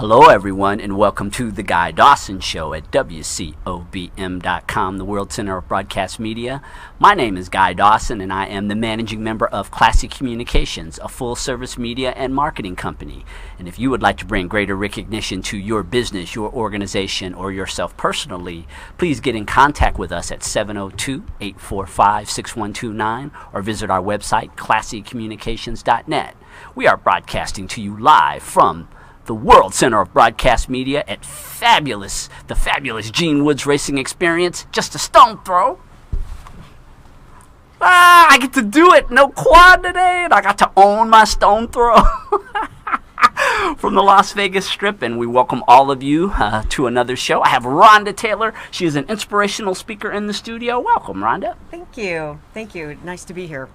Hello, everyone, and welcome to The Guy Dawson Show at WCOBM.com, the World Center of Broadcast Media. My name is Guy Dawson, and I am the managing member of Classic Communications, a full-service media and marketing company. And if you would like to bring greater recognition to your business, your organization, or yourself personally, please get in contact with us at 702-845-6129 or visit our website, classiccommunications.net. We are broadcasting to you live from the World Center of Broadcast Media at the fabulous Gene Woods Racing Experience, just a stone throw. I get to do it, no quad today, and I got to own my stone throw from the Las Vegas Strip, and we welcome all of you to another show. I have Rhonda Taylor. She is an inspirational speaker in the studio. Welcome, Rhonda. Thank you. Nice to be here.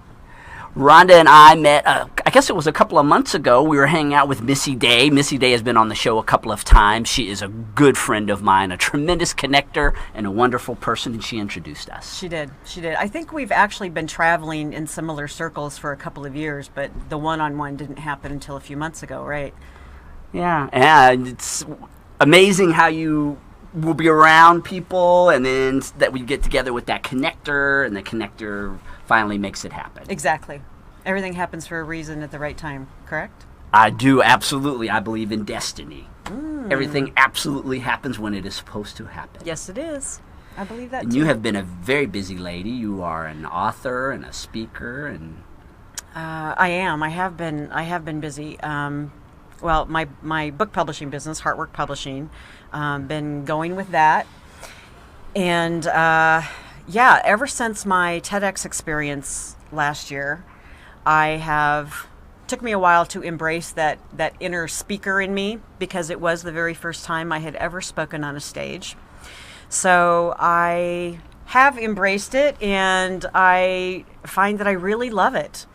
Rhonda and I met, I guess it was a couple of months ago. We were hanging out with Missy Day. Missy Day has been on the show a couple of times. She is a good friend of mine, a tremendous connector, and a wonderful person, and she introduced us. She did. I think we've actually been traveling in similar circles for a couple of years, but the one-on-one didn't happen until a few months ago, right? Yeah, it's amazing how you will be around people, and then that we get together with that connector, and the connector finally makes it happen. Exactly. Everything happens for a reason at the right time, correct? I do, absolutely. I believe in destiny. Everything absolutely happens when it is supposed to happen. Yes, it is. I believe that and too. You have been a very busy lady. You are an author and a speaker, and I am. I have been busy. Well, my book publishing business, Heartwork Publishing, been going with that, and yeah, ever since my TEDx experience last year, took me a while to embrace that inner speaker in me, because it was the very first time I had ever spoken on a stage. So I have embraced it, and I find that I really love it.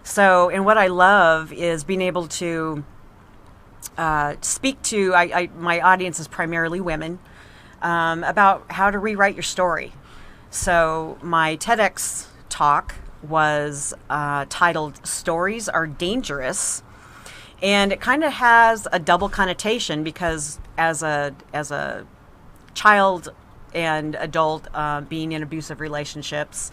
So, and what I love is being able to speak to, my audience is primarily women, about how to rewrite your story. So my TEDx talk was titled "Stories Are Dangerous," and it kind of has a double connotation, because as a child and adult being in abusive relationships,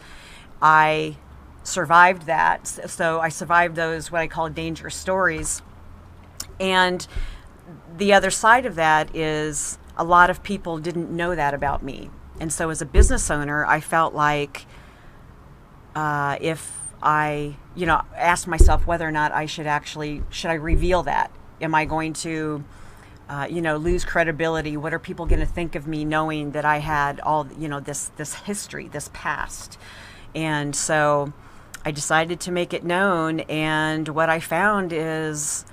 I survived that. So I survived those, what I call dangerous stories. And the other side of that is a lot of people didn't know that about me. And so as a business owner, I felt like if I, asked myself whether or not should I reveal that? Am I going to, lose credibility? What are people going to think of me, knowing that I had all, this history, this past? And so I decided to make it known. And what I found is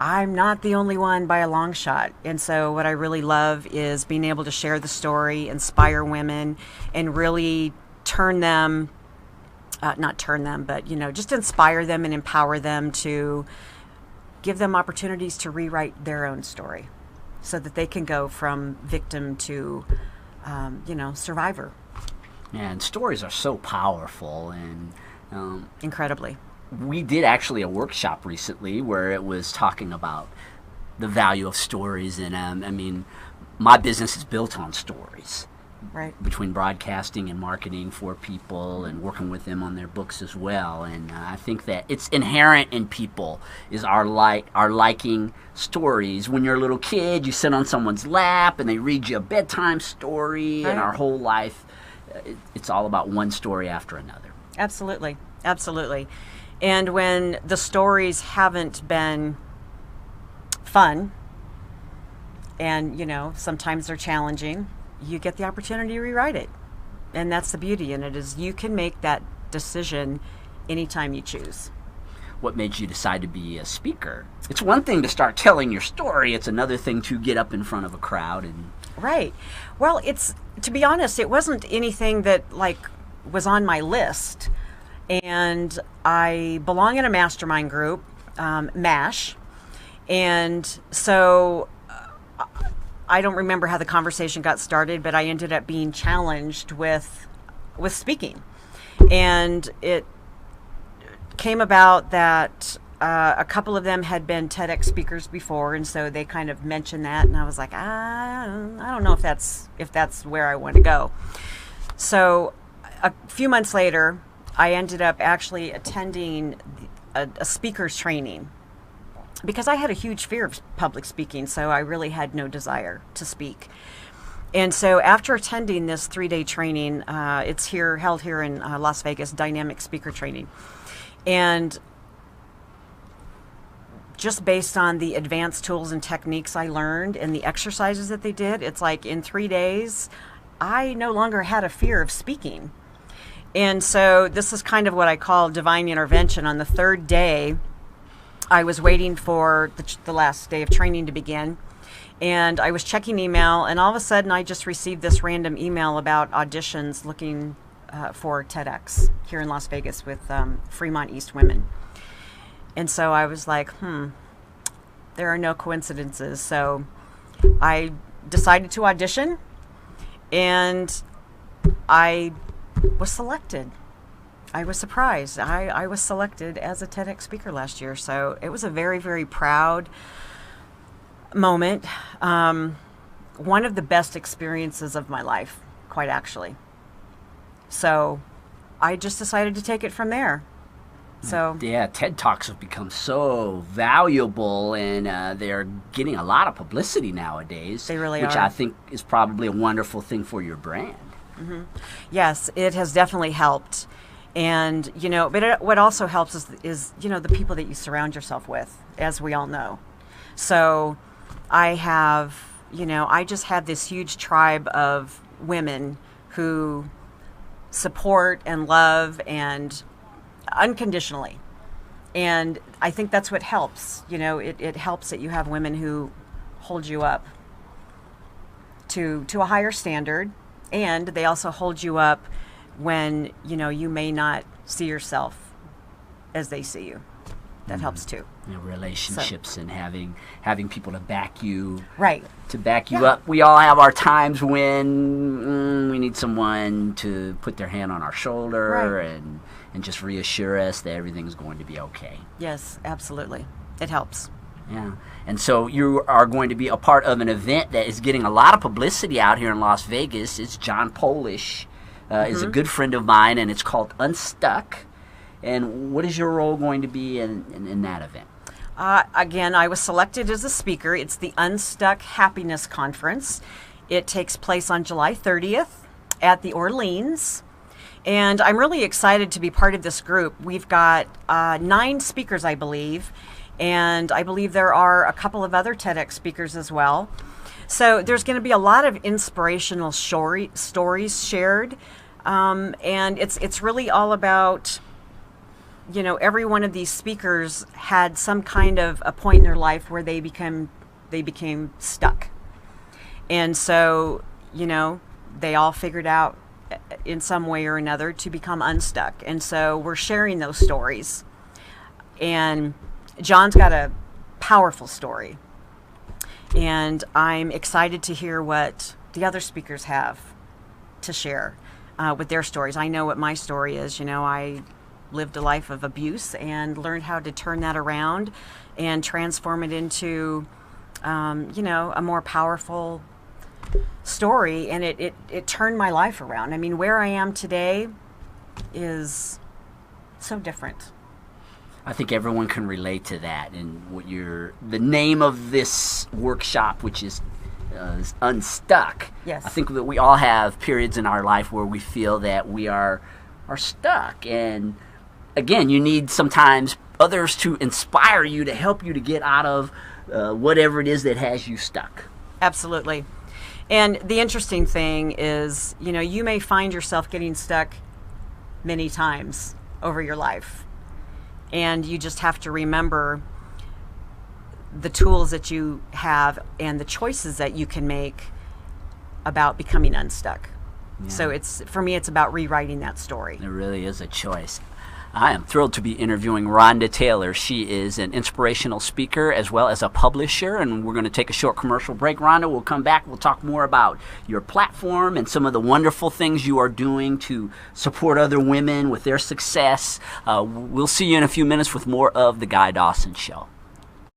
I'm not the only one by a long shot. And so what I really love is being able to share the story, inspire women, and really just inspire them and empower them, to give them opportunities to rewrite their own story, so that they can go from victim to, survivor. Yeah, and stories are so powerful, and incredibly. We did actually a workshop recently where it was talking about the value of stories, and my business is built on stories. Right. Between broadcasting and marketing for people and working with them on their books as well. And I think that it's inherent in people is our liking stories. When you're a little kid, you sit on someone's lap and they read you a bedtime story, right. And our whole life, it's all about one story after another. Absolutely. And when the stories haven't been fun, and, sometimes they're challenging, you get the opportunity to rewrite it. And that's the beauty in it, is you can make that decision anytime you choose. What made you decide to be a speaker? It's one thing to start telling your story. It's another thing to get up in front of a crowd and... Right. Well, to be honest, it wasn't anything that was on my list. And I belong in a mastermind group, MASH. And so I don't remember how the conversation got started, but I ended up being challenged with speaking. And it came about that a couple of them had been TEDx speakers before, and so they kind of mentioned that, and I was like, I don't know if that's where I want to go. So a few months later, I ended up actually attending a speaker's training because I had a huge fear of public speaking, so I really had no desire to speak. And so after attending this 3-day training, it's held here in Las Vegas, dynamic speaker training. And just based on the advanced tools and techniques I learned and the exercises that they did, it's like in 3 days, I no longer had a fear of speaking. And so this is kind of what I call divine intervention. On the 3rd day, I was waiting for the last day of training to begin, and I was checking email, and all of a sudden I just received this random email about auditions looking for TEDx here in Las Vegas with Fremont East Women. And so I was like, there are no coincidences. So I decided to audition, and I was selected. I was surprised. I was selected as a TEDx speaker last year. So it was a very, very proud moment. One of the best experiences of my life, quite actually. So I just decided to take it from there. So yeah, TED Talks have become so valuable, and they're getting a lot of publicity nowadays. They really which are. I think is probably a wonderful thing for your brand. Mm-hmm. Yes, it has definitely helped. And, but what also helps is, the people that you surround yourself with, as we all know. So I just have this huge tribe of women who support and love and unconditionally. And I think that's what helps. It helps that you have women who hold you up to a higher standard, and they also hold you up when, you may not see yourself as they see you. That helps too. Relationships and having people to back you. Right. To back you up. We all have our times when we need someone to put their hand on our shoulder and just reassure us that everything's going to be okay. Yes, absolutely. It helps. Yeah. And so you are going to be a part of an event that is getting a lot of publicity out here in Las Vegas. It's John Polish is a good friend of mine, and it's called Unstuck. And what is your role going to be in that event? Again, I was selected as a speaker. It's the Unstuck Happiness Conference. It takes place on July 30th at the Orleans. And I'm really excited to be part of this group. We've got 9 speakers, I believe. And I believe there are a couple of other TEDx speakers as well. So there's going to be a lot of inspirational stories shared. And it's really all about, every one of these speakers had some kind of a point in their life where they became stuck. And so, they all figured out in some way or another to become unstuck. And so we're sharing those stories. And John's got a powerful story. And I'm excited to hear what the other speakers have to share with their stories. I know what my story is. I lived a life of abuse and learned how to turn that around and transform it into, a more powerful story. And it turned my life around. I mean, where I am today is so different. I think everyone can relate to that. And the name of this workshop, which is Unstuck. Yes. I think that we all have periods in our life where we feel that we are stuck. And again, you need sometimes others to inspire you, to help you to get out of whatever it is that has you stuck. Absolutely. And the interesting thing is, you may find yourself getting stuck many times over your life. And you just have to remember the tools that you have and the choices that you can make about becoming unstuck. Yeah. So for me, it's about rewriting that story. It really is a choice. I am thrilled to be interviewing Rhonda Taylor. She is an inspirational speaker as well as a publisher, and we're going to take a short commercial break. Rhonda, we'll come back. We'll talk more about your platform and some of the wonderful things you are doing to support other women with their success. We'll see you in a few minutes with more of The Guy Dawson Show.